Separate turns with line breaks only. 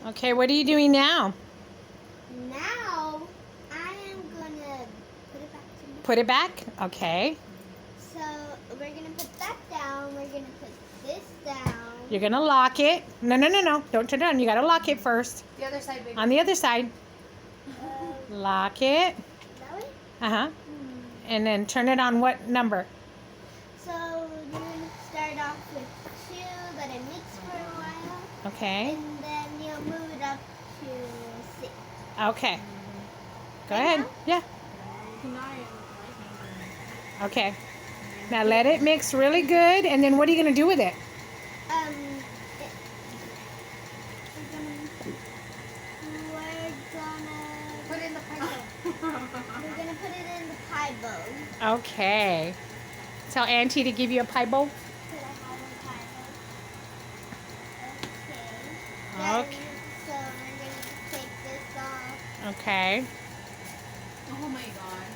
Okay, what are you doing now?
Now, I am gonna put it back to me.
Put it back? Okay.
So, we're gonna put that down. We're gonna put this down.
You're going to lock it. No, no, no, no. Don't turn it on. You got to lock it first.
The other side, baby.
On the other side. Lock it.
That way?
Uh-huh. And then turn it on what number?
So, you're gonna start off with 2, let it mix for a while.
Okay.
And then you'll move it up to 6.
Okay. Go
Right
ahead.
now?
Yeah. Okay. Now let it mix really good, and then what are you going to do with it?
We're
Put it in the pie
gonna put it in the pie bowl.
Okay. Tell Auntie to give you a pie bowl.
Could I have a pie bowl?
Okay.
Okay. So we're gonna take this off.
Okay.
Oh my god.